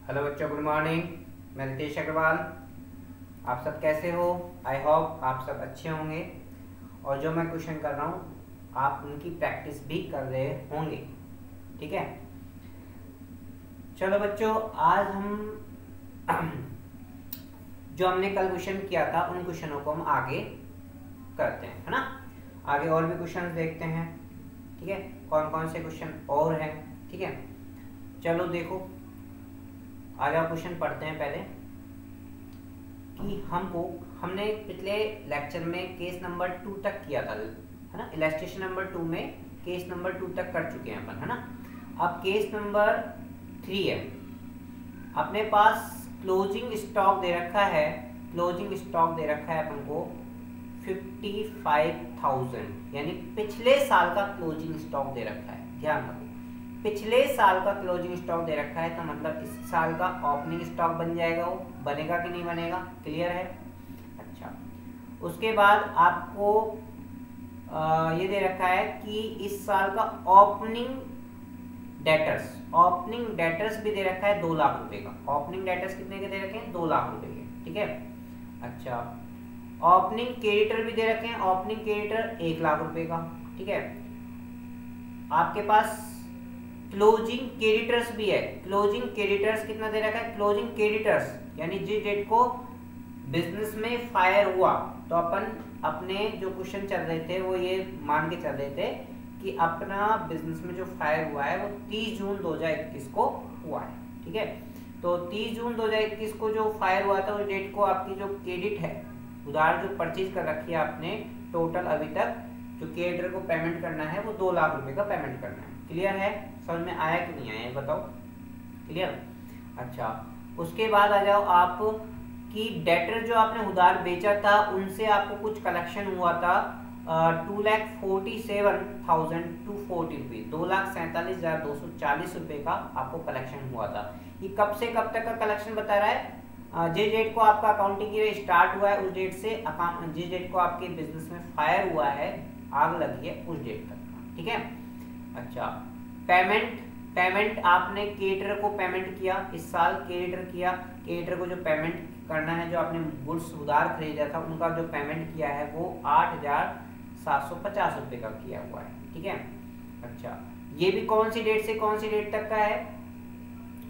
Hello बच्चों, good morning. मैं रितेश अग्रवाल। आप सब कैसे हो? आई होप आप सब अच्छे होंगे और जो मैं क्वेश्चन कर रहा हूँ आप उनकी प्रैक्टिस भी कर रहे होंगे। ठीक है, चलो बच्चों, आज हम जो हमने कल क्वेश्चन किया था उन क्वेश्चनों को हम आगे करते हैं, है ना। आगे और भी क्वेश्चन देखते हैं। ठीक है, कौन कौन से क्वेश्चन और हैं। ठीक है, चलो देखो, आज आप क्वेश्चन पढ़ते हैं पहले कि हमने पिछले लेक्चर में केस नंबर 2 तक किया था, है ना। इलस्ट्रेशन नंबर 2 में केस नंबर 2 तक कर चुके हैं अपन, है ना। अब केस नंबर 3 है। अपने पास क्लोजिंग स्टॉक दे रखा है, क्लोजिंग स्टॉक दे रखा है अपन को 55,000, यानी पिछले साल का क्लोजिंग स्टॉक दे रखा है। ध्यान रखो, पिछले साल का क्लोजिंग स्टॉक दे रखा है तो मतलब इस साल का ओपनिंग स्टॉक बन जाएगा। वो बनेगा कि नहीं बनेगा? क्लियर है। अच्छा, उसके बाद आपको ये दे रखा है कि इस साल का ओपनिंग डेटर्स भी दे रखा है 2 लाख रुपए का। ओपनिंग डेटर्स कितने के दे रखे हैं? 2 लाख रुपए के। ठीक है। अच्छा, ओपनिंग क्रेडिटर भी दे रखे हैं, ओपनिंग क्रेडिटर 1 लाख रुपए का। ठीक है। आपके पास क्लोजिंग क्रेडिटर्स भी है। क्लोजिंग क्रेडिटर्स कितना दे रखा है? क्लोजिंग क्रेडिटर्स यानी जिस डेट को बिजनेस में फायर हुआ, तो अपन अपने जो क्वेश्चन चल रहे थे वो ये मान के चल रहे थे कि अपना बिजनेस में जो फायर हुआ है वो 30 जून 2021 को हुआ है। ठीक है, तो 30 जून 2021 को जो फायर हुआ था उस डेट को आपकी जो क्रेडिट है, उधार जो परचेज कर रखी है आपने, टोटल अभी तक जो क्रेडिटर को पेमेंट करना है वो 2 लाख रुपए का पेमेंट करना है। क्लियर है? समझ में आया कि नहीं आया बताओ। क्लियर। अच्छा, उसके बाद आ जाओ आप कि डेटर जो आपने उधार बेचा था उनसे आपको कुछ कलेक्शन हुआ था 2,47,240 रुपये, 2,47,240 रुपये का आपको कलेक्शन हुआ था। ये कब से कब तक का कलेक्शन बता रहा है? जिस डेट को आपका अकाउंटिंग ईयर स्टार्ट हुआ है उस डेट से जिस डेट को आपके बिजनेस में फायर हुआ है, आग लगी है, उस डेट तक का। ठीक है। अच्छा, पेमेंट आपने क्रेडिटर को पेमेंट किया इस साल, क्रेडिटर को जो पेमेंट करना है, जो आपने गुड्स उधार खरीदा था उनका जो पेमेंट किया है वो 8,750 रुपये का किया हुआ है। ठीक है। अच्छा, ये भी कौन सी डेट से कौन सी डेट तक का है?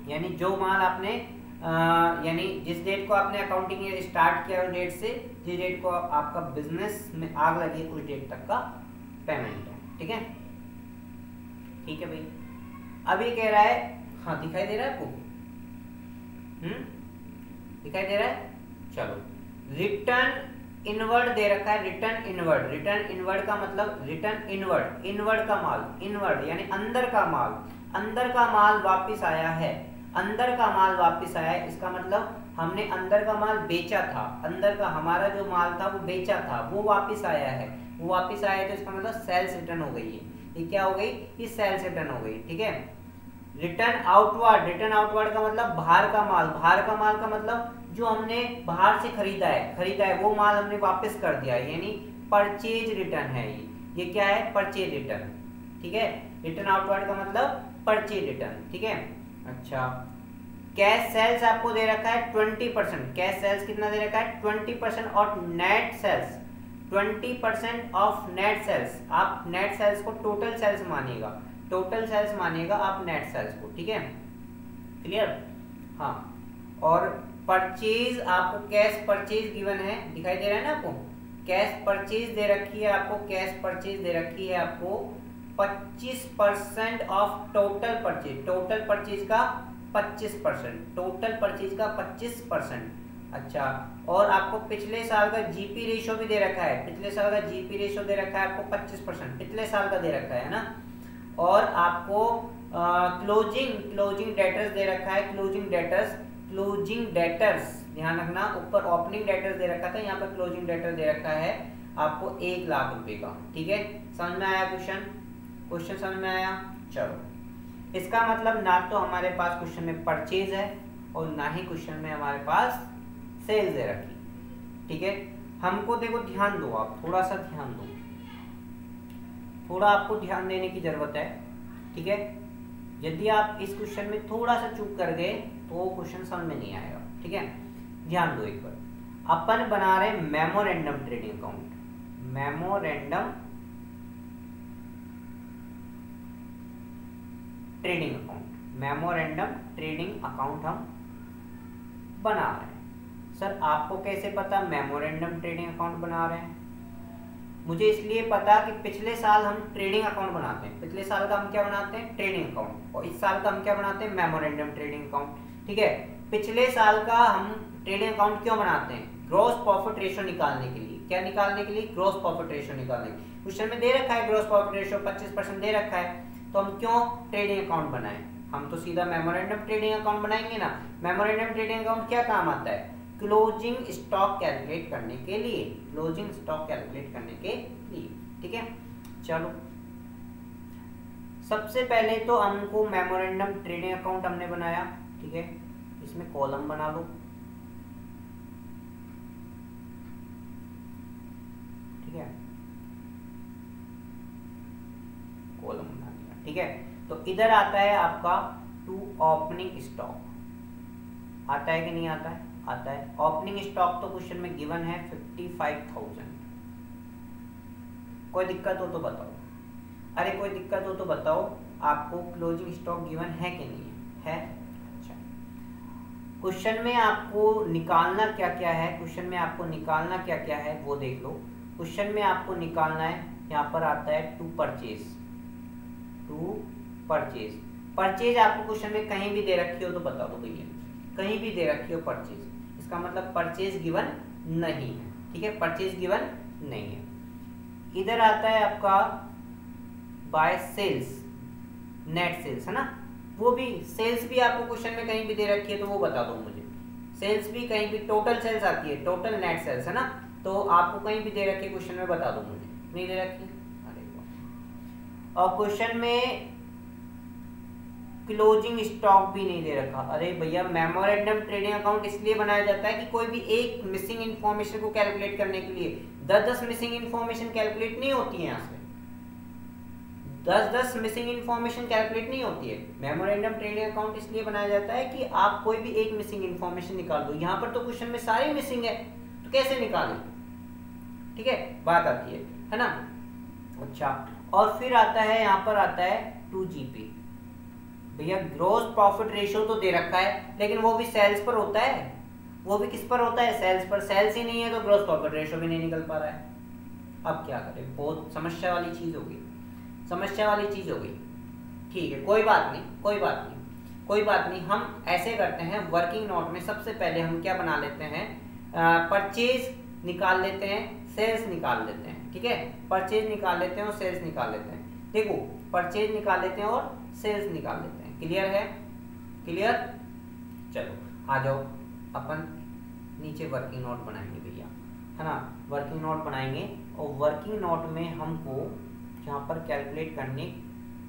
यानी जो माल आपने यानी जिस डेट को आपने अकाउंटिंग ईयर स्टार्ट किया उस डेट से जिस डेट को आपका बिजनेस में आग लगी उस डेट तक का पेमेंट है। ठीक है। ठीक है भाई, अब ये कह रहा है, हाँ दिखाई दे रहा है आपको? दिखाई दे रहा है। चलो, रिटर्न इनवर्ड दे रखा है। रिटर्न इनवर्ड का मतलब रिटर्न इनवर्ड का माल, इनवर्ड यानी अंदर का माल वापस आया है। इसका मतलब हमने अंदर का माल बेचा था, अंदर का हमारा जो माल था वो बेचा था, वो वापस आया है। तो इसका मतलब सेल्स रिटर्न हो गई है। ये क्या हो गई? ये सेल्स रिटर्न हो गई। ठीक है। रिटर्न आउटवर्ड का मतलब बाहर का माल का मतलब जो हमने बाहर से खरीदा है वो माल हमने वापस कर दिया है, यानी परचेज रिटर्न है ये क्या है? Purchase return. ठीक है, रिटर्न आउटवर्ड का मतलब परचेज रिटर्न। ठीक है। अच्छा, कैश सेल्स आपको दे रखा है 20%। कैश सेल्स कितना दे रखा है? 20% और net sales 20% of net sales. आप नेट सेल्स को टोटल सेल्स मानिएगा आप नेट सेल्स को। ठीक है, क्लियर। हाँ, और परचेज आपको कैश परचेज गिवन है, दिखाई दे रहा है ना आपको? कैश परचेज दे रखी है आपको, 25% ऑफ टोटल परचेज का 25%। अच्छा, और आपको पिछले साल का जीपी रेशो भी दे रखा है, आपको 25%, पिछले साल का दे रखा है ना। और आपको क्लोजिंग डेटर्स दे रखा है। क्लोजिंग डेटर्स ध्यान रखना, ऊपर ओपनिंग डेटर्स दे रखा था, यहाँ पर क्लोजिंग डेटर दे रखा है आपको 1 लाख रुपए का। ठीक है, समझ में आया क्वेश्चन समझ में आया? चलो, इसका मतलब ना तो हमारे पास क्वेश्चन में परचेज है और ना ही क्वेश्चन में हमारे पास सेल्स दे रखी। ठीक है, हमको देखो, ध्यान दो, आप थोड़ा सा ध्यान दो, थोड़ा आपको ध्यान देने की जरूरत है। ठीक है, यदि आप इस क्वेश्चन में थोड़ा सा चूक कर गए तो वो क्वेश्चन समझ में नहीं आएगा। ठीक है, ध्यान दो एक बार। अपन बना रहे memorandum trading account, memorandum trading account, memorandum trading account हम बना रहे हैं। सर आपको कैसे पता मेमोरेंडम ट्रेडिंग अकाउंट बना रहे हैं? मुझे इसलिए पता कि पिछले साल हम ट्रेडिंग अकाउंट बनाते हैं, पिछले साल का हम क्या बनाते हैं, ट्रेडिंग अकाउंट, और इस साल का हम क्या बनाते हैं, मेमोरेंडम ट्रेडिंग अकाउंट। ठीक है, पिछले साल का हम ट्रेडिंग अकाउंट क्यों बनाते हैं, ग्रॉस प्रॉफिट रेशियो निकालने के लिए। क्या निकालने के लिए, ग्रॉस प्रॉफिट रेशियो निकालने के लिए। क्वेश्चन में दे रखा है ग्रॉस प्रॉफिट रेशियो 25% दे रखा है, तो हम क्यों ट्रेडिंग अकाउंट बनाएं, हम तो सीधा मेमोरेंडम ट्रेडिंग अकाउंट बनाएंगे ना। मेमोरेंडम ट्रेडिंग अकाउंट क्या काम आता है, क्लोजिंग स्टॉक कैलकुलेट करने के लिए, क्लोजिंग स्टॉक कैलकुलेट करने के लिए। ठीक है, चलो सबसे पहले तो हमको मेमोरेंडम ट्रेडिंग अकाउंट हमने बनाया। ठीक है, इसमें कॉलम बना लो। ठीक है, कॉलम बना दिया। ठीक है, तो इधर आता है आपका टू ओपनिंग स्टॉक, आता है कि नहीं आता है, आता है। ओपनिंग स्टॉक तो क्वेश्चन में गिवन है 55,000। कोई दिक्कत हो तो बताओ, अरे कोई दिक्कत हो तो बताओ, आपको क्लोजिंग स्टॉक गिवन है कि नहीं है? अच्छा, क्वेश्चन में आपको निकालना क्या क्या है, क्वेश्चन में आपको निकालना क्या क्या है वो देख लो। क्वेश्चन में आपको निकालना है, यहाँ पर आता है to purchase, to purchase. Purchase आपको क्वेश्चन में कहीं भी दे रखी हो तो बता दो भैया, कहीं भी दे रखी हो परचेज, इसका मतलब परचेज गिवन नहीं है। ठीक है, परचेज गिवन नहीं है। इधर आता है आपका बाय सेल्स, नेट सेल्स है ना, वो भी सेल्स भी आपको क्वेश्चन में कहीं भी दे रखी है तो वो बता दो मुझे। सेल्स भी कहीं भी, टोटल सेल्स आती है, टोटल नेट सेल्स है ना, तो आपको कहीं भी दे रखी है क्वेश्चन में बता दो मुझे। नहीं दे रखी, अरे और क्वेश्चन में क्लोजिंग स्टॉक भी नहीं दे रखा। अरे भैया, मेमोरेंडम ट्रेडिंग अकाउंट इसलिए बनाया जाता है कि कोई भी एक मिसिंग इन्फॉर्मेशन को कैलकुलेट करने के लिए 10-10 मिसिंग इन्फॉर्मेशन कैलकुलेट नहीं होती है, यहाँ से 10-10 मिसिंग इन्फॉर्मेशन कैलकुलेट नहीं होती है। मेमोरेंडम ट्रेडिंग अकाउंट इसलिए बनाया जाता है कि आप कोई भी एक मिसिंग इन्फॉर्मेशन निकाल दो। यहाँ पर तो क्वेश्चन में सारी मिसिंग है, तो कैसे निकालें? ठीक है, बात आती है ना। अच्छा, और फिर आता है, यहाँ पर आता है 2GP। भैया ग्रोस प्रॉफिट रेशियो तो दे रखा है, लेकिन वो भी सेल्स पर होता है, वो भी किस पर होता है, सेल्स पर। सेल्स ही नहीं है तो ग्रोस प्रॉफिट रेशियो भी नहीं निकल पा रहा है। अब क्या करें, बहुत समस्या वाली चीज होगी, समस्या वाली चीज होगी। ठीक है, कोई बात नहीं, कोई बात नहीं, कोई बात नहीं। हम ऐसे करते हैं, वर्किंग नोट में सबसे पहले हम क्या बना लेते हैं, परचेज निकाल लेते हैं, सेल्स निकाल लेते हैं। ठीक है, परचेज निकाल लेते हैं और सेल्स निकाल लेते हैं। देखो, परचेज निकाल लेते हैं और सेल्स निकाल लेते हैं। क्लियर है, क्लियर? चलो आ जाओ, अपन नीचे वर्किंग नोट बनाएंगे भैया, है ना। वर्किंग नोट बनाएंगे और वर्किंग नोट में हमको यहाँ पर कैलकुलेट करने,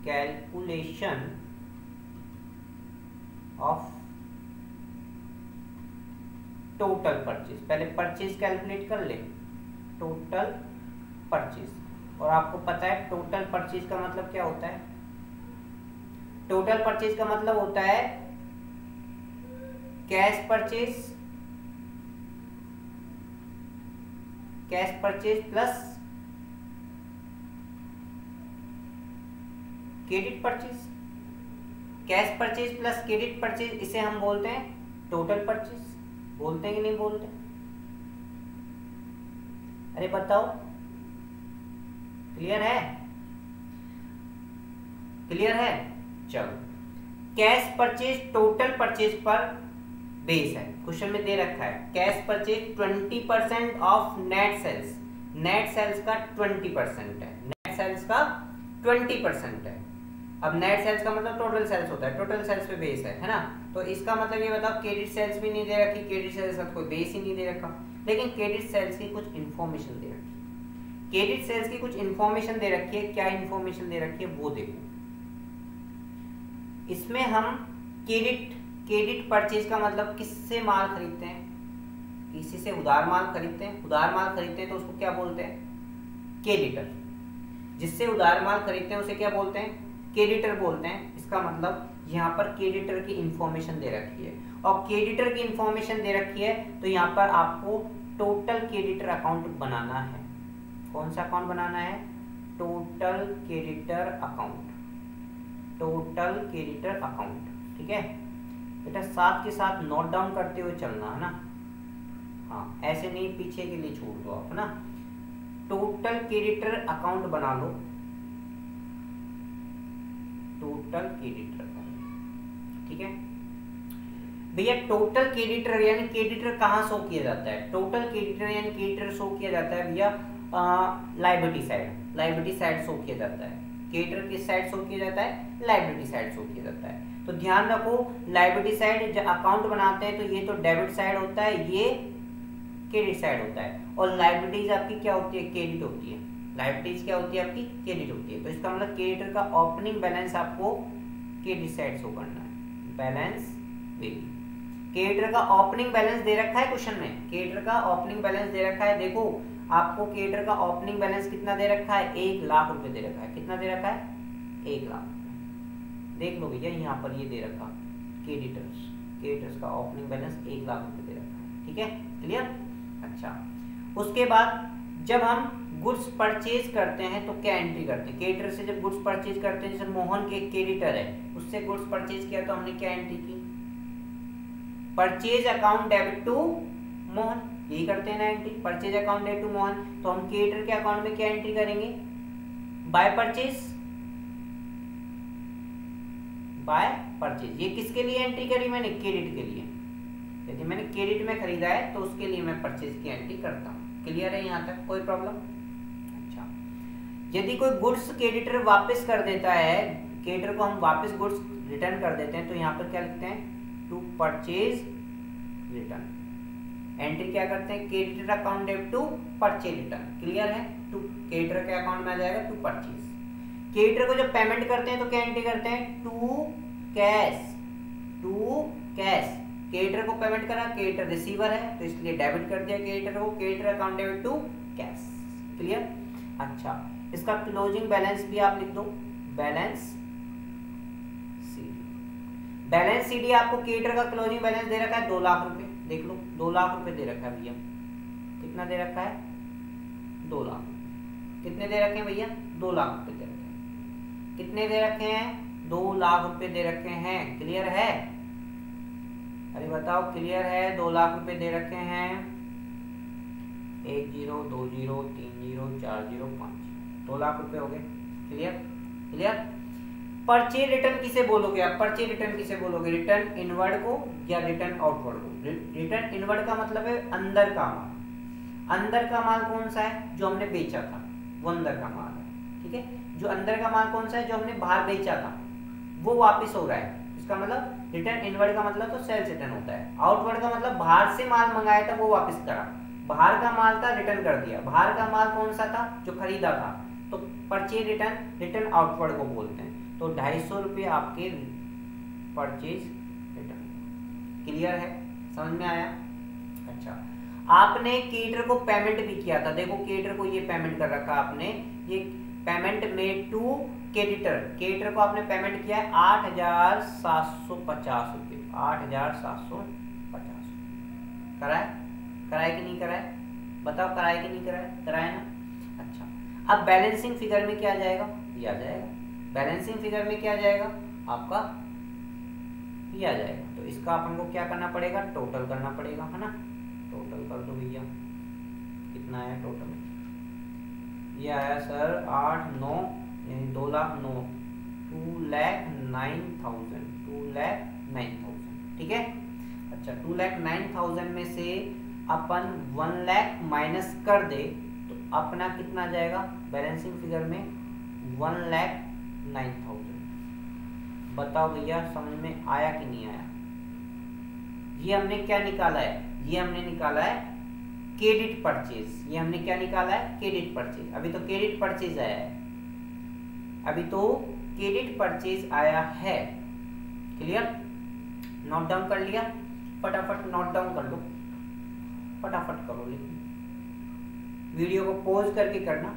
कैलकुलेशन ऑफ टोटल परचेज। पहले परचेज कैलकुलेट कर ले, टोटल परचेज। और आपको पता है टोटल परचेज का मतलब क्या होता है, टोटल परचेज का मतलब होता है cash purchase, cash purchase plus credit purchase. Cash purchase plus credit purchase, इसे हम बोलते हैं टोटल परचेज। बोलते हैं कि नहीं बोलते? अरे बताओ, क्लियर है, क्लियर है? चलो, कैश परचेज टोटल परचेज पर बेस है, क्वेश्चन में दे रखा है cash purchase 20% of net sales. Net sales का 20% है, नेट सेल्स का 20% है। अब नेट सेल्स का मतलब टोटल सेल्स होता है, टोटल सेल्स पे बेस है ना। तो इसका मतलब ये बताओ, क्रेडिट सेल्स भी नहीं दे रखी, क्रेडिट सेल्स का कोई बेस ही नहीं दे रखा, लेकिन क्रेडिट सेल्स की कुछ इन्फॉर्मेशन दे रखी है। क्रेडिट सेल्स की कुछ इन्फॉर्मेशन दे रखी है, क्या इन्फॉर्मेशन दे रखी है वो देखो। इसमें हम क्रेडिट परचेज का मतलब किससे माल खरीदते हैं, किसी से उधार माल खरीदते हैं। उधार माल खरीदते हैं तो उसको क्या बोलते हैं, क्रेडिटर। जिससे उधार माल खरीदते हैं उसे क्या बोलते हैं, क्रेडिटर बोलते हैं। इसका मतलब यहाँ पर क्रेडिटर की इंफॉर्मेशन दे रखी है, और क्रेडिटर की इंफॉर्मेशन दे रखी है तो यहाँ पर आपको टोटल क्रेडिटर अकाउंट बनाना है। कौन सा अकाउंट बनाना है? Total creditor account, total creditor account. ठीक है बेटा, साथ के साथ नोट डाउन करते हुए चलना है ना। हाँ, ऐसे नहीं पीछे के लिए छोड़ दो आप, है ना। टोटल क्रेडिटर अकाउंट बना लो, टोटल क्रेडिटर अकाउंट। ठीक है भैया, टोटल क्रेडिटर यानी क्रेडिटर कहाँ शो किया जाता है? टोटल क्रेडिटर यानी क्रेडिटर शो किया जाता है भैया liability side, liability side show किया जाता है। क्रेडिटर किस साइड शो किया जाता है? लायबिलिटी साइड शो किया जाता है। तो ध्यान रखो, लायबिलिटी साइड जब अकाउंट बनाते हैं तो ये तो डेबिट साइड होता है, ये क्रेडिट साइड होता है, और लायबिलिटीज आपकी क्या होती है? क्रेडिट होती है। लायबिलिटीज क्या होती है आपकी? क्रेडिट होती है। तो इसका मतलब क्रेडिटर का ओपनिंग बैलेंस आपको क्रेडिट साइड शो करना है, बैलेंस बिल। क्रेडिटर का ओपनिंग बैलेंस दे रखा है क्वेश्चन में, क्रेडिटर का ओपनिंग बैलेंस दे रखा है। देखो आपको क्रेडिटर का ओपनिंग बैलेंस कितना दे रखा है? 1 लाख रुपए दे रखा है। कितना दे रखा है? 1 लाख। देख लो भैया, यहाँ पर ये दे रखा क्रेडिटर्स, क्रेडिटर्स का ओपनिंग बैलेंस 1 लाख रुपए दे रखा है। ठीक है, क्लियर? अच्छा, उसके बाद जब हम गुड्स परचेज करते हैं तो क्या एंट्री करते हैं? क्रेडिटर से जब गुड्स परचेज करते हैं, जैसे मोहन के क्रेडिटर है, उससे गुड्स परचेज किया तो हमने क्या एंट्री की? Purchase account debit to Mohan, यही करते हैं ना entry, purchase account debit to Mohan. तो हम क्रेडिटर के अकाउंट में क्या एंट्री करेंगे? By purchase, by purchase. ये किसके लिए एंट्री करी मैंने? क्रेडिट के लिए। यदि मैंने क्रेडिट में खरीदा है तो उसके लिए मैं परचेज की एंट्री करता हूँ। क्लियर है यहाँ तक? कोई प्रॉब्लम? अच्छा, यदि कोई गुड्स क्रेडिटर वापस कर देता है, क्रेडिटर को हम वापस गुड्स रिटर्न कर देते हैं, तो यहाँ पर क्या लिखते हैं? To purchase return. एंट्री क्या करते हैं? Creditor account debit to purchase return. Clear है? टू क्रेडिटर के अकाउंट में आ जाएगा टू परचेज। क्रेडिटर को जब पेमेंट करते हैं तो क्या एंट्री करते हैं? To cash, to cash. Creditor को पेमेंट करा, क्रेडिटर रिसीवर है तो इसलिए डेबिट कर दिया क्रेडिटर को, creditor account debit to cash. Clear? अच्छा, इसका क्लोजिंग बैलेंस भी आप लिख दो, बैलेंस सीडी। बैलेंस सीडी आपको क्रेडिटर का क्लोजिंग बैलेंस दे रखा है 2 लाख रुपए। देख लो, 2 लाख रुपए दे रखा है भैया। कितना दे रखा है? 2 लाख। कितने दे रखे हैं भैया? 2 लाख रुपए दे रखे हैं। कितने दे रखे हैं? 2 लाख रुपए दे रखे हैं। क्लियर है? अरे बताओ, क्लियर है? 2 लाख रुपए दे रखे हैं। 1 0 2 0 3 0 4 0 5, 2 लाख रुपए हो गए। क्लियर? क्लियर? परचेज रिटर्न किसे बोलोगे आप? परचेज रिटर्न किसे बोलोगे? रिटर्न इनवर्ड को या रिटर्न आउटवर्ड को? रिटर्न इनवर्ड का मतलब है अंदर का माल। अंदर का माल कौन सा है? जो हमने बेचा था, वो अंदर का माल है। ठीक है, जो अंदर का माल कौन सा है? जो हमने बाहर बेचा था, वो वापस हो रहा है। इसका मतलब रिटर्न इनवर्ड का मतलब तो सेल्स रिटर्न होता है। आउटवर्ड का मतलब बाहर से माल मंगाया था वो वापस करा, बाहर का माल था रिटर्न कर दिया। बाहर का माल कौन सा था? जो खरीदा था। तो परचेज रिटर्न, रिटर्न आउटवर्ड को बोलते हैं। तो 250 रुपये आपके परचेज रिटर्न। क्लियर है? समझ में आया? अच्छा, आपने क्रेडिटर को पेमेंट भी किया था। देखो क्रेडिटर को ये पेमेंट कर रखा आपने, ये payment made to creditor. Creditor को आपने पेमेंट किया है 8,750 रुपये। 8,750 कराए? कराए कि नहीं कराए? बताओ, कराए कि नहीं कराए? कराए ना। अच्छा, अब बैलेंसिंग फिगर में क्या आ जाएगा? ये आ जाएगा। बैलेंसिंग फिगर में क्या आ जाएगा? आपका ये आ जाएगा। तो इसका अपन को क्या करना पड़ेगा? टोटल करना पड़ेगा, है ना। टोटल कर दो भैया, कितना आया टोटल? ये आया सर 8 9 यानी 2 लाख 9, 2,09,000, 2,09,000। ठीक है? अच्छा, 2,09,000 में से अपन 1 लाख माइनस कर दे तो अपना कितना जाएगा बैलेंसिंग फिगर में? 1,09,000। बताओ भैया, समझ में आया कि नहीं आया? ये हमने क्या निकाला है? ये हमने निकाला है क्रेडिट परचेज। ये हमने क्या निकाला है? Credit purchase. अभी तो क्रेडिट परचेज आया है, अभी तो क्रेडिट परचेज आया है। क्लियर? नोट डाउन कर लिया? फटाफट नोट डाउन कर लो, फटाफट करो, लेकिन वीडियो को पॉज करके करना।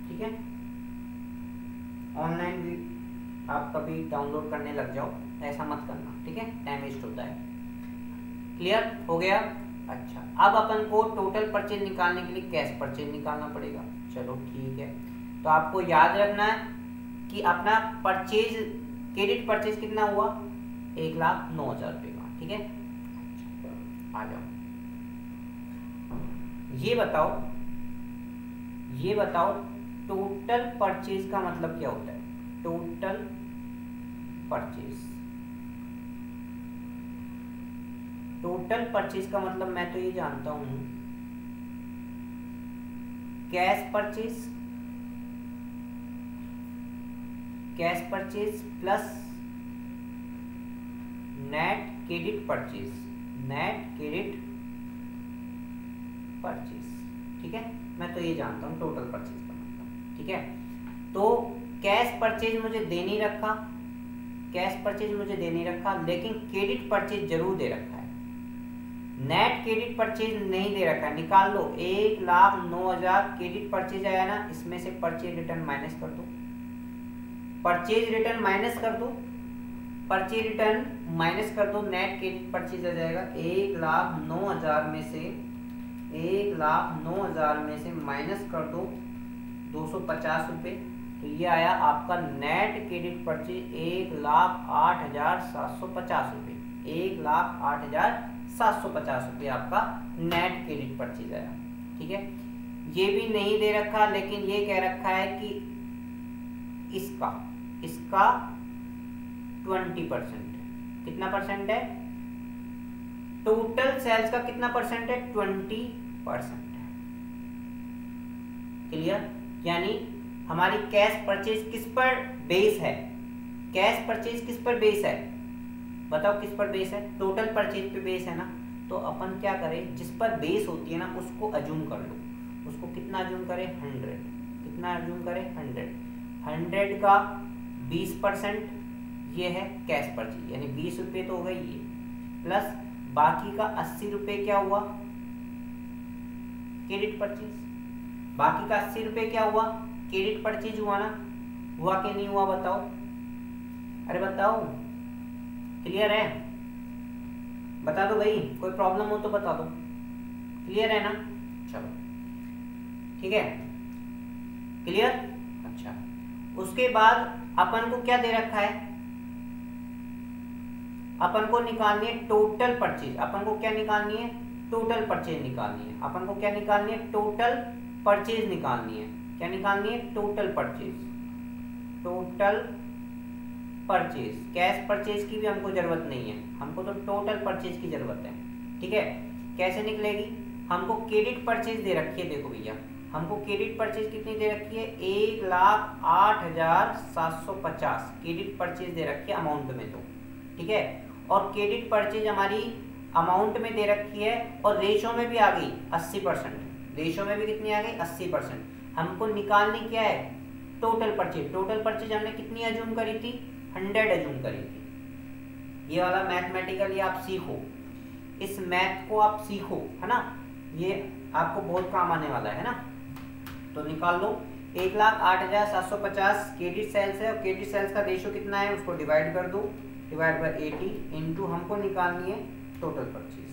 ठीक है? ऑनलाइन आप कभी डाउनलोड करने लग जाओ, ऐसा मत करना, ठीक है, टाइम वेस्ट होता है। क्लियर हो गया। अच्छा, अब अपन को टोटल परचेज निकालने के लिए कैश परचेज निकालना पड़ेगा। चलो ठीक है, तो आपको याद रखना है कि अपना परचेज, क्रेडिट परचेज कितना हुआ, 1,09,000 रुपये का, ठीक है। अच्छा, आ जाओ, ये बताओ टोटल परचेज का मतलब क्या होता है। टोटल परचेज, टोटल परचेज का मतलब मैं तो ये जानता हूं, cash purchase, cash purchase plus net credit purchase, net credit purchase, ठीक है। मैं तो ये जानता हूँ टोटल परचेज का मतलब, ठीक है। तो कैश परचेज मुझे दे नहीं रखा, कैश परचेज मुझे दे नहीं रखा, लेकिन क्रेडिट परचेज जरूर दे रखा है। नेट क्रेडिट परचेज नहीं दे रखा है, निकाल लो। 1,09,000 क्रेडिट परचेज आया ना, इसमें से परचेज रिटर्न माइनस कर दो, परचेज रिटर्न माइनस कर दो, परचेज रिटर्न माइनस कर दो, नेट क्रेडिट परचेज आ जाएगा 1,09,000 में से, 1,09,000 में से माइनस कर दो 250 रुपये, तो ये आया आपका नेट क्रेडिट परचेज 1,08,750 रुपये, 1,08,750 रुपये आपका नेट क्रेडिट परचेज आया, ठीक है। ये भी नहीं दे रखा, लेकिन ये कह रखा है कि इसका 20% है। कितना परसेंट है, टोटल सेल्स का कितना परसेंट है, 20% है। क्लियर, यानी हमारी कैश परचेज किस पर बेस है, कैश परचेज किस पर बेस है, बताओ किस पर बेस है, टोटल परचेज पे बेस है ना। तो अपन क्या करें, जिस पर बेस होती है ना उसको अज्यूम कर लो, उसको कितना अज्यूम करें, 100, कितना अज्यूम करें, 100 का 20% ये है कैश परचेज, यानी 20 रुपये तो हो गई ये, प्लस बाकी का 80 रुपये क्या हुआ, क्रेडिट परचेज, बाकी का 80 रुपये क्या हुआ, क्रेडिट परचेज हुआ ना, हुआ कि नहीं हुआ बताओ, अरे बताओ, क्लियर है, बता दो भाई, कोई प्रॉब्लम हो तो बता दो, क्लियर है ना। चलो ठीक है, क्लियर। अच्छा, उसके बाद अपन को क्या दे रखा है, अपन को निकालनी है टोटल परचेज, अपन को क्या निकालनी है, टोटल परचेज निकालनी है, अपन को क्या निकालनी है, टोटल परचेज निकालनी है, क्या निकालनी है, total purchase, total purchase, cash purchase की भी हमको जरूरत नहीं है, हमको तो टोटल परचेज की जरूरत है, ठीक है। कैसे निकलेगी, हमको क्रेडिट परचेज दे रखी है, देखो भैया हमको क्रेडिट परचेज कितनी दे रखी है, 1,08,750 क्रेडिट परचेज दे रखी है अमाउंट में, तो ठीक है। और क्रेडिट परचेज हमारी अमाउंट में दे रखी है और रेशो में भी आ गई 80%, रेशो में भी कितनी आ गई, 80%। हमको निकालनी क्या है, टोटल परचेज, टोटल परचेज हमने कितनी अज्यूम करी थी, 100 अज्यूम करी थी। ये वाला मैथमेटिकल ये आप सीखो, इस मैथ को आप सीखो, है ना, ये आपको बहुत काम आने वाला है ना। तो निकाल लो, 1,08,750 क्रेडिट सेल्स है, और क्रेडिट सेल्स का रेशो कितना है, उसको डिवाइड कर दो, डिवाइड बाय 80 इंटू हमको निकालनी है टोटल परचेज।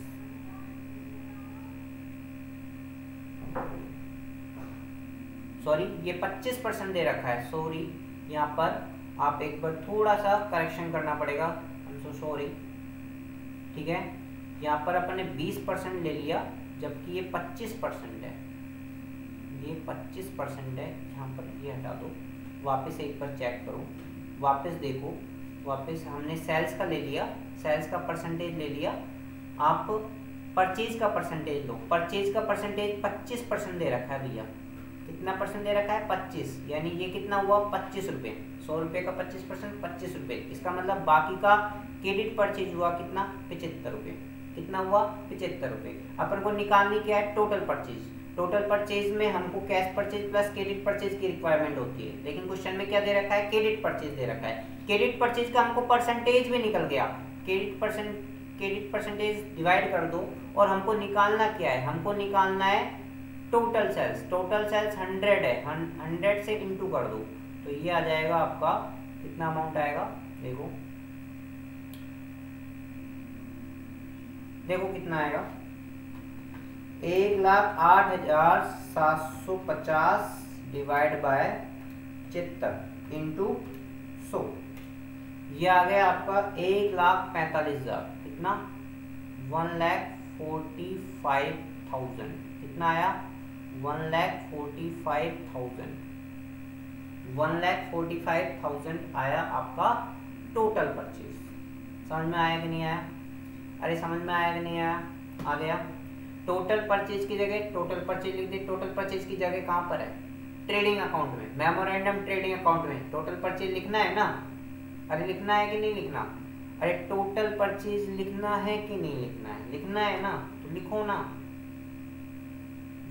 सॉरी, ये 25% दे रखा है, सॉरी, यहाँ पर आप एक बार थोड़ा सा करेक्शन करना पड़ेगा, आई एम सो सॉरी, ठीक है। यहाँ पर अपन ने 20% ले लिया, जबकि ये 25% है, ये 25% है, यहाँ पर ये हटा दो, वापस एक बार चेक करो, वापस देखो, वापस हमने सेल्स का ले लिया, सेल्स का परसेंटेज ले लिया, आप परचेज का परसेंटेज लो, परचेज का परसेंटेज 25% दे रखा है भैया, कितना परसेंट दे रखा है, 25, यानी ये कितना हुआ, 25 रुपये, 100 रुपये का 25%, 25 रुपये, इसका मतलब बाकी का क्रेडिट परचेज हुआ कितना, 75 रुपये, कितना हुआ, 75 रुपये। अपन को निकालनी क्या है, टोटल परचेज, टोटल परचेज में हमको cash purchase plus credit purchase की रिक्वायरमेंट होती है, लेकिन क्वेश्चन में क्या दे रखा है, क्रेडिट परचेज दे रखा है, क्रेडिट परचेज का हमको परसेंटेज भी निकल गया, क्रेडिट परसेंटेज डिवाइड कर दो, और हमको निकालना क्या है, हमको निकालना है टोटल सेल्स, टोटल सेल्स 100 है, 100 से इंटू कर दो, तो ये आ जाएगा आपका कितना अमाउंट आएगा, देखो देखो कितना आएगा, 1,08,750 डिवाइड बाय 75 इंटू 100, ये आ गया आपका 1,45,000, कितना 1,45,000, कितना आया 1,45,000, 1,45,000 आया आपका टोटल परचेज। समझ में आया कि नहीं आया, अरे समझ में आया कि नहीं आया, आ गया। टोटल परचेज की जगह टोटल परचेज लिख दे, टोटल परचेज की जगह कहाँ पर है, ट्रेडिंग अकाउंट में, मेमोरेंडम ट्रेडिंग अकाउंट में टोटल परचेज लिखना है ना, अरे लिखना है कि नहीं लिखना, अरे टोटल परचेज लिखना है कि नहीं लिखना है, लिखना है ना, तो लिखो ना,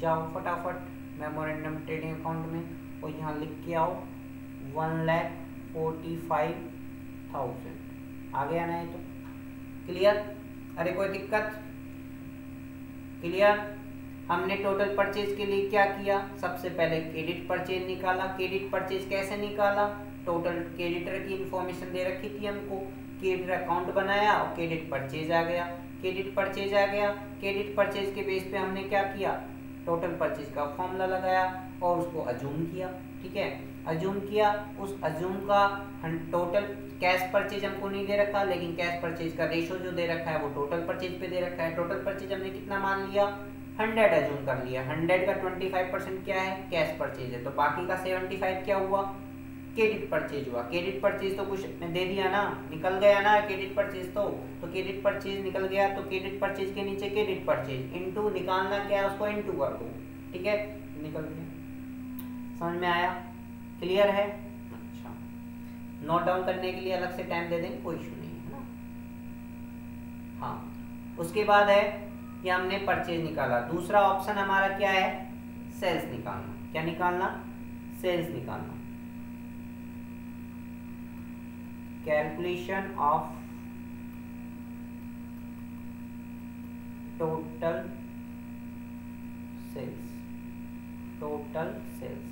जाओ फटाफट मेमोरेंडम ट्रेडिंग अकाउंट में और यहाँ लिख के आओ 1,45,000, आ गया ना, ये तो क्लियर, अरे कोई दिक्कत, क्लियर। हमने टोटल परचेज के लिए क्या किया, सबसे पहले क्रेडिट परचेज निकाला। क्रेडिट परचेज कैसे निकाला, टोटल क्रेडिटर की इंफॉर्मेशन दे रखी थी हमको, क्रेडिट अकाउंट बनाया और क्रेडिट परचेज आ गया, क्रेडिट परचेज आ गया। क्रेडिट परचेज के बेस पे हमने क्या किया, टोटल परचेज का फॉर्मूला लगाया और उसको अज्यूम किया, ठीक है, अज्यूम किया। उस अज्यूम का टोटल कैश परचेज हमको नहीं दे रखा, लेकिन कैश परचेज का रेशो जो दे रखा है वो टोटल परचेज पे दे रखा है। टोटल परचेज हमने कितना मान लिया, 100 अज्यूम कर लिया, 100 का 25% क्या है, कैश परचेज है, तो बाकी का 75 क्या हुआ, क्रेडिट परचेज हुआ। क्रेडिट परचेज तो कुछ दे दिया ना, निकल गया ना क्रेडिट परचेज, तो क्रेडिट परचेज निकल गया, तो क्रेडिट परचेज के नीचे क्रेडिट परचेज इनटू निकालना क्या है, उसको इनटू कर दो, ठीक है, निकल गया। समझ में आया, क्लियर है, अच्छा, नोट डाउन करने के लिए अलग से टाइम दे देंगे, कोई इशू नहीं है ना। हाँ, उसके बाद है कि हमने परचेज निकाला, दूसरा ऑप्शन हमारा क्या है, सेल्स निकालना। क्या निकालना, सेल्स निकालना। Calculation of total sales, total sales.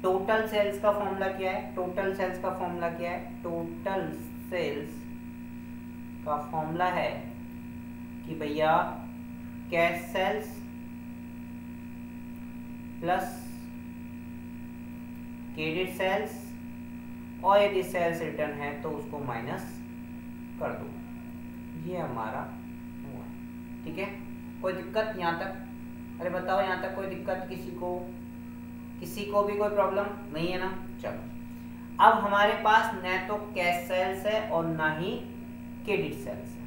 Total sales का फॉर्मूला क्या है, टोटल सेल्स का फॉर्मूला क्या है, टोटल सेल्स का फॉर्मूला है कि भैया cash sales plus credit sales, और यदि सेल्स रिटर्न है तो उसको माइनस कर दो, ये हमारा हुआ, ठीक है। कोई दिक्कत यहाँ तक, अरे बताओ यहाँ तक कोई दिक्कत किसी को भी कोई प्रॉब्लम नहीं है ना। चलो, अब हमारे पास न तो कैश सेल्स है और ना ही क्रेडिट सेल्स है,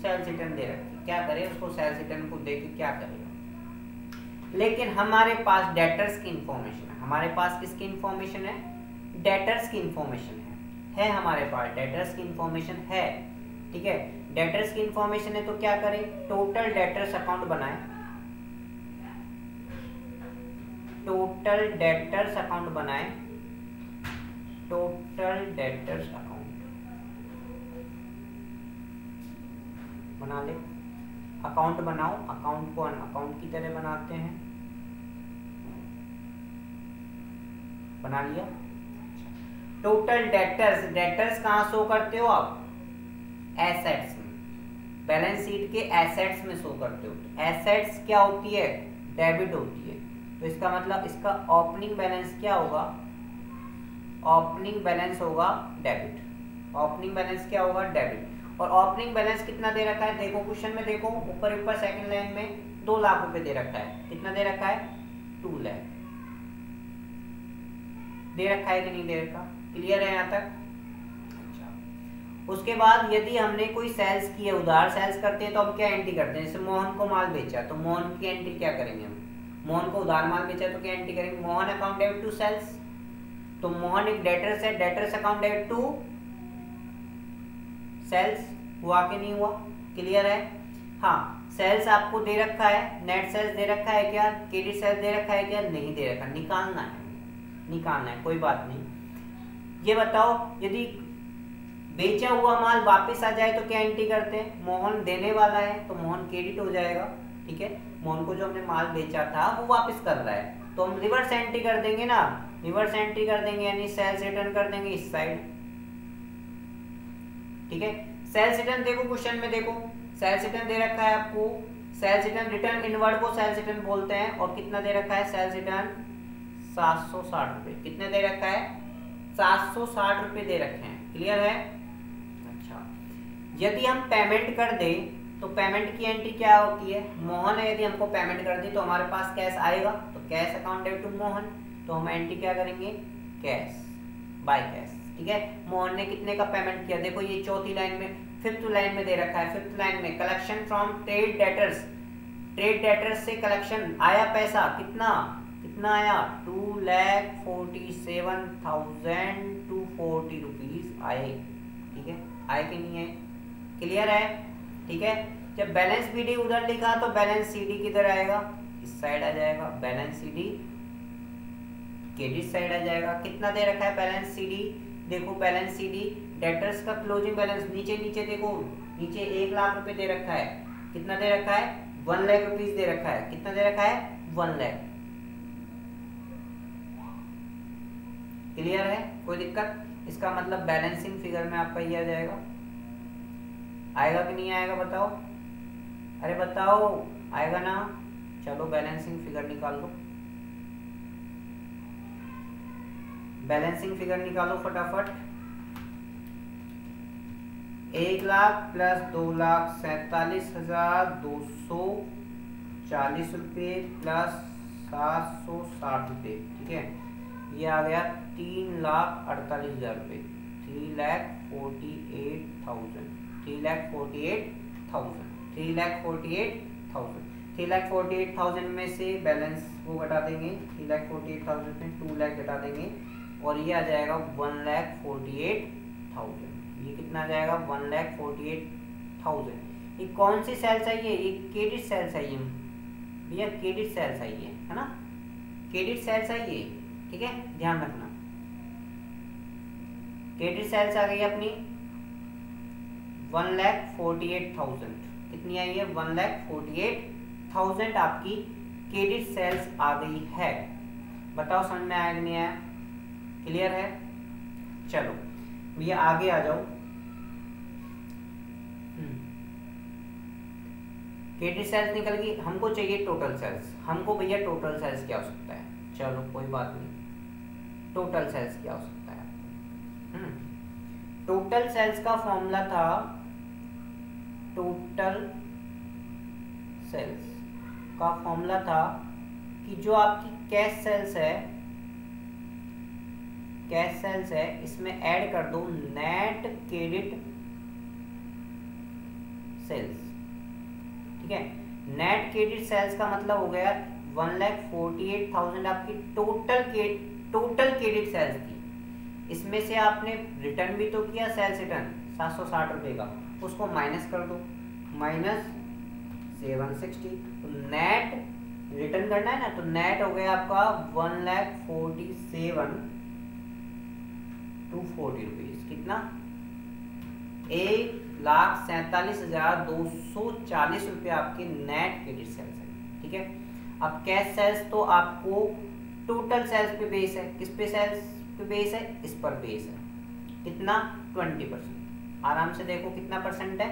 सेल्स रिटर्न दे रखी, क्या करें उसको, सेल्स रिटर्न को दे के क्या करेगा। लेकिन हमारे पास डेटर्स की इंफॉर्मेशन है, हमारे पास किसकी इंफॉर्मेशन है, डेटर्स की इंफॉर्मेशन है हमारे पास, डेटर्स की इंफॉर्मेशन है, ठीक है। डेटर्स की इंफॉर्मेशन है तो क्या करें, टोटल डेटर्स अकाउंट बनाएं, टोटल डेटर्स अकाउंट बनाएं, टोटल डेटर्स अकाउंट बना ले, अकाउंट बनाओ, अकाउंट को अकाउंट की तरह बनाते हैं, बना लिया। टोटल डेटर्स, डेटर्स कहाँ शो करते हो आप, एसेट्स में, बैलेंस शीट के एसेट्स में शो करते हो। एसेट्स क्या होती है, डेबिट होती है, तो इसका मतलब इसका ओपनिंग बैलेंस क्या होगा, ओपनिंग बैलेंस होगा डेबिट, ओपनिंग बैलेंस क्या होगा, डेबिट। और ओपनिंग बैलेंस कितना दे रखा है, देखो क्वेश्चन में, देखो ऊपर सेकंड लाइन में 2 लाख रुपए दे रखा है, कितना दे रखा है, 2 लाख दे रखा है कि नहीं दे रखा, क्लियर है यहाँ तक। अच्छा, उसके बाद यदि हमने कोई सेल्स की है, उधार सेल्स करते हैं तो हम क्या एंट्री करते हैं, जैसे मोहन को माल बेचा तो मोहन की एंट्री क्या करेंगे हम, मोहन को उधार माल बेचा तो क्या एंट्री करेंगे, Mohan account debit to sales, तो मोहन एक डेटर्स है, debtors account debit to sales, हुआ कि नहीं हुआ, क्लियर है। हाँ, सेल्स आपको दे रखा है, नेट सेल्स दे रखा है क्या, क्रेडिट सेल्स दे रखा है क्या, नहीं दे रखा, निकालना है, निकालना है, कोई बात नहीं। ये बताओ यदि बेचा हुआ माल वापस आ जाए तो क्या एंट्री करते हैं, मोहन देने वाला है तो मोहन क्रेडिट हो जाएगा, ठीक है, मोहन को जो हमने माल बेचा था वो वापस कर रहा है तो हम रिवर्स एंट्री कर देंगे ना, रिवर्स एंट्री कर देंगे, यानी सेल्स रिटर्न कर देंगे इस साइड, ठीक है। सेल्स रिटर्न देखो क्वेश्चन में, देखो सेल्स रिटर्न दे रखा है आपको, सेल्स रिटर्न रिटर्न इनवर्ड को सेल्स रिटर्न बोलते हैं, और कितना दे रखा है सेल्स रिटर्न 760 रुपए। कितने दे रखा है 760 रुपए दे रखे हैं, क्लियर है। अच्छा, यदि हम पेमेंट कर दें तो पेमेंट की एंट्री क्या होती है, मोहन है, यदि हमको पेमेंट कर दी तो हमारे पास कैश आएगा, तो cash account debit to Mohan, तो हम एंट्री क्या करेंगे कैश बाय कैश, ठीक है। मोहन ने कितने का पेमेंट किया, देखो ये चौथी लाइन में, फिफ्थ लाइन में दे रखा है, फिफ्थ लाइन में collection from trade debtors, trade debtors से कलेक्शन आया पैसा, कितना कितना आया 2,47,240 रुपीज आए, ठीक है, आए कि नहीं है, क्लियर है, ठीक है। जब बैलेंस बीडी उधर लिखा तो बैलेंस सीडी किधर आएगा, इस साइड आ जाएगा, बैलेंस सीडी क्रेडिट साइड आ जाएगा। कितना दे रखा है बैलेंस सीडी, देखो बैलेंस सीडी डेटर्स का क्लोजिंग बैलेंस नीचे नीचे देखो, नीचे 1 लाख रुपए दे रखा है, कितना दे रखा है 1 लाख रुपीज दे रखा है, कितना दे रखा है 1 लाख, क्लियर है, कोई दिक्कत। इसका मतलब बैलेंसिंग फिगर में आपका ये आ जाएगा, आएगा कि नहीं आएगा बताओ, अरे बताओ आएगा ना, चलो बैलेंसिंग फिगर निकाल लो, बैलेंसिंग फिगर निकालो फटाफट। 1 लाख प्लस 2,47,240 रुपये प्लस 760 रुपये, ठीक है, ये आ गया 3,48,000 रुपये, 3,48,000, 3,48,000 में से बैलेंस वो घटा देंगे, 3,48,000 में 2 लाख घटा देंगे, और ये आ जाएगा 1,48,000, ये कितना आ जाएगा 1,48,000। ये कौन सी सेल चाहिए, ये क्रेडिट सेल चाहिए भैया, क्रेडिट सेल चाहिए है ना, क्रेडिट सेल चाहिए, ठीक है, ध्यान रखना। क्रेडिट सेल्स आ गई अपनी 1,48,000, कितनी आई है 1,48,000 आपकी क्रेडिट सेल्स आ गई है। बताओ समझ में आया कि नहीं आया, क्लियर है। चलो भैया आगे आ जाओ, क्रेडिट सेल्स निकल गई, हमको चाहिए टोटल सेल्स, हमको भैया टोटल सेल्स क्या हो सकता है, चलो कोई बात नहीं, टोटल सेल्स क्या हो सकता है, टोटल सेल्स का फॉर्मूला था, टोटल सेल्स का फॉर्मूला था कि जो आपकी कैश सेल्स है, कैश सेल्स है, इसमें ऐड कर दो नेट क्रेडिट सेल्स, ठीक है। नेट क्रेडिट सेल्स का मतलब हो गया 1,48,000 आपकी टोटल क्रेडिट सेल्स थी, इसमें से आपने रिटर्न भी तो किया सेल्स रिटर्न 760 रुपये का, उसको माइनस कर दो, माइनस 760, तो नेट रिटर्न करना है ना, तो नेट हो गया आपका 1,47,240 रुपीज, कितना 1,47,240 रुपये आपके नेट क्रेडिट सेल्स है, ठीक है। अब कैश सेल्स तो आपको टोटल सेल्स पे बेस है, किस पे सेल्स पे बेस है, इस पर बेस है, कितना 20%, आराम से देखो कितना परसेंट है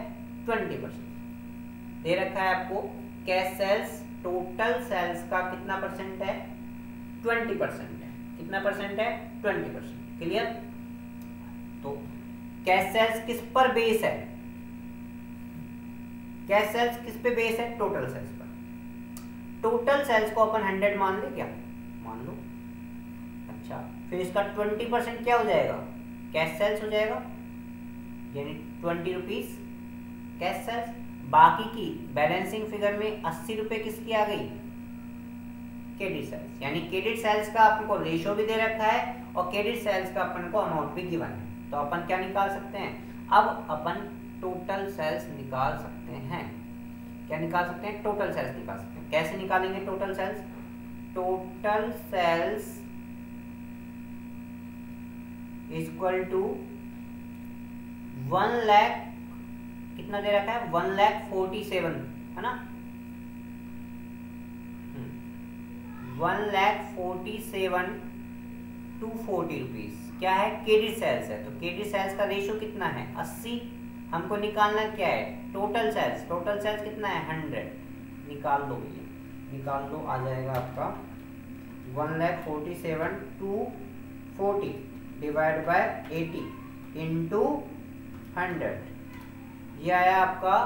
20% दे रखा है आपको। कैश सेल्स टोटल सेल्स का कितना परसेंट है 20% है, कितना परसेंट है 20%, क्लियर। तो कैश सेल्स किस पर बेस है, कैश सेल्स किस पे बेस है, टोटल सेल्स पर। टोटल सेल्स को अपन 100 मान ले, क्या मान लो, अच्छा फिर इसका 20% क्या हो जाएगा, कैश सेल्स हो जाएगा, यानी 20 रुपीज कैश सेल्स। बाकी की बैलेंसिंग फिगर में 80 रुपये किसकी आ गई, क्रेडिट सेल्स, यानी क्रेडिट सेल्स का आपको रेशियो भी दे रखा है और क्रेडिट सेल्स का अपन को अमाउंट भी गिवन है, तो अपन क्या निकाल सकते हैं, अब अपन टोटल सेल्स निकाल सकते हैं, क्या निकाल सकते हैं, टोटल सेल्स निकाल सकते हैं। कैसे निकालेंगे total sales, total sales equal to 1 lakh, कितना दे रखा है 1,47,000 है ना, 1,47,240 रुपीज क्या है, क्रेडिट सेल्स है, तो क्रेडिट सेल्स का रेशियो कितना है 80, हमको निकालना क्या है, टोटल सेल्स। टोटल सेल्स कितना है 100, निकाल दो भैया, निकाल दो। आ जाएगा आपका 1,47,240 डिवाइड बाय 80 इंटू 100, ये आया आपका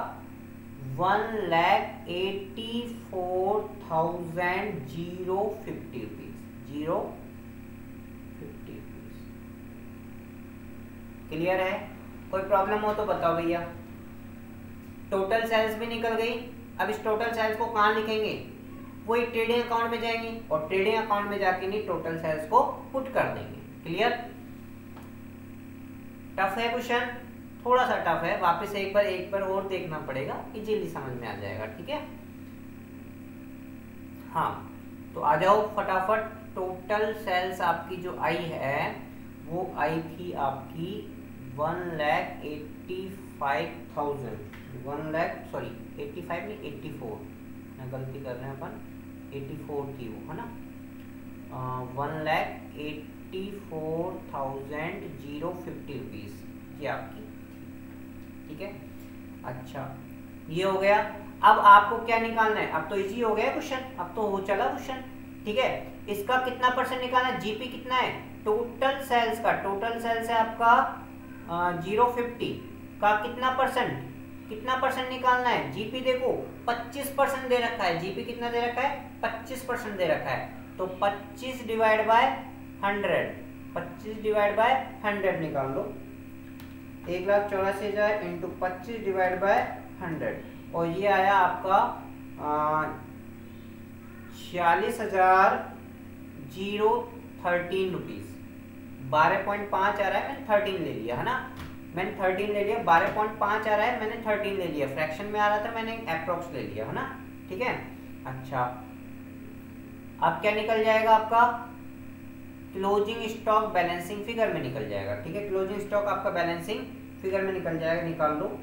1,84,050 रुपीज, 050 रुपीज। क्लियर है? कोई प्रॉब्लम हो तो बताओ भैया। टोटल सेल्स भी निकल गई। अब इस टोटल सेल्स को कहाँ लिखेंगे, वही ट्रेडिंग अकाउंट में जाएंगे और ट्रेडिंग अकाउंट में जाके नहीं टोटल सेल्स को पुट कर देंगे। क्लियर? टफ है क्वेश्चन, थोड़ा सा टफ है, वापस एक बार और देखना पड़ेगा, इजीली समझ में आ जाएगा। ठीक है, हाँ तो आ जाओ फटाफट। टोटल सेल्स आपकी जो आई है वो आई थी आपकी 1,85,000, 85 नहीं 84, मैं गलती कर रहे हैं अपन, 84 थी वो, है ना। 1,84,050 रुपीज ये आपकी, ठीक है। अच्छा ये हो गया। अब आपको क्या निकालना है, अब तो इजी हो गया क्वेश्चन, अब तो हो चला क्वेश्चन। ठीक है, इसका कितना परसेंट निकालना है, जीपी कितना है टोटल सेल्स का, टोटल सेल्स है आपका 050 का कितना परसेंट निकालना है। जीपी देखो 25% दे रखा है, जीपी कितना दे रखा है 25% दे रखा है, तो 25 डिवाइड बाय 100, 25 डिवाइड बाय 100 निकाल लो। 1,84,000 इंटू 25 डिवाइड बाय 100, और ये आया आपका 46,013 रुपीज। 12.5 आ रहा है, मैंने 13 ले लिया, है ना, मैंने 13 ले लिया। 12.5 आ रहा है, मैंने 13 ले लिया। फ्रैक्शन में आ रहा था, मैंने अप्रोक्स ले लिया, है ना। ठीक है, अच्छा अब क्या निकल जाएगा आपका, क्लोजिंग स्टॉक बैलेंसिंग फिगर में निकल जाएगा। ठीक है, क्लोजिंग स्टॉक आपका बैलेंसिंग फिगर में निकल जाएगा, निकाल लो।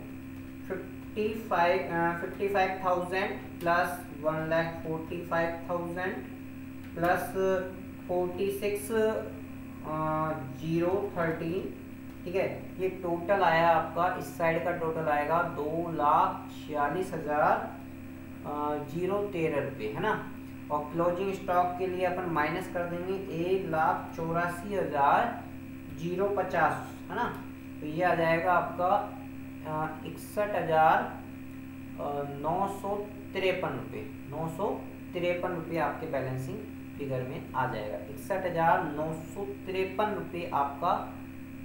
55,000 प्लस 1,45,000 प्लस 46,013। ठीक है, ये टोटल आया आपका, इस साइड का टोटल आएगा 2,46,013 रुपये, है ना। और क्लोजिंग स्टॉक के लिए अपन माइनस कर देंगे 1,84,050, है ना। तो ये आ जाएगा आपका 61,953 रुपये, 953 रुपये आपके बैलेंसिंग फिगर में आ जाएगा। 61,953 रुपये आपका,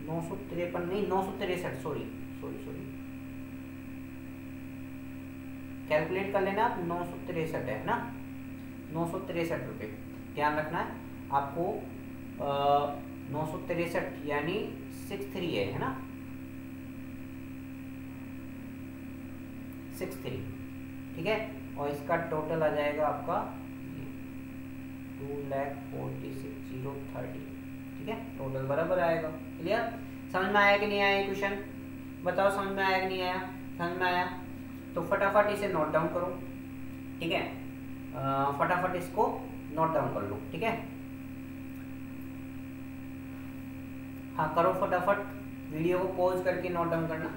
953 नहीं 963, सॉरी, कैलकुलेट कर लेना आप, 963 है ना, 963 रुपये ध्यान रखना है आपको। 963 यानी 63 है ना, 63। ठीक है, और इसका टोटल आ जाएगा आपका 2,46,030। ठीक है, टोटल बराबर आएगा। क्लियर? समझ में आया कि नहीं आया क्वेश्चन, बताओ समझ में आया कि नहीं आया। समझ में आया तो फटाफट इसे नोट डाउन करो। ठीक है, फटाफट इसको नोट डाउन कर लो। ठीक है, हाँ करो फटाफट, वीडियो को पॉज करके नोट डाउन करना।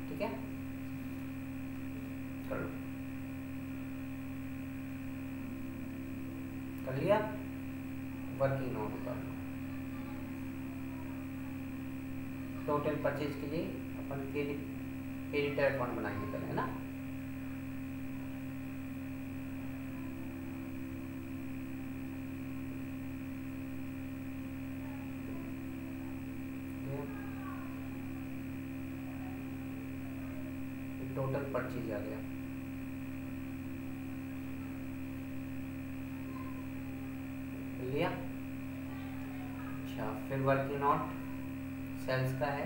ठीक है, कर लो, कर लिया, वर्किंग नोट कर लो। टोटल परचेज के लिए अपन क्रेडिटर अकाउंट बनाएंगे पहले, है ना। टोटल परचेज आ गया। लिया, अच्छा फिर वर्किंग नोट सेल्स का है,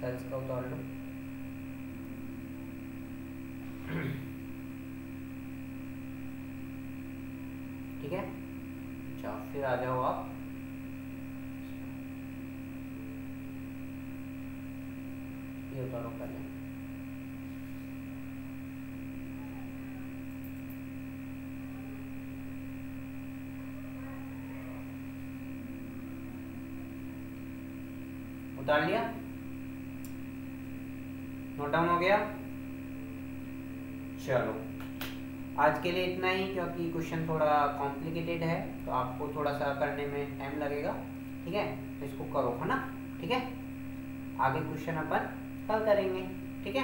सेल्स का उतार लो। ठीक है, अच्छा फिर आ जाओ आप ये उतारो पहले। उतार लिया, नोट डाउन हो गया। चलो आज के लिए इतना ही, क्योंकि क्वेश्चन थोड़ा कॉम्प्लिकेटेड है तो आपको थोड़ा सा करने में टाइम लगेगा, ठीक है। तो इसको करो, है ना, ठीक है। आगे क्वेश्चन अपन कल करेंगे, ठीक है।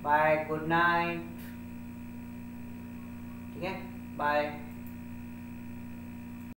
बाय, गुड नाइट, ठीक है, बाय।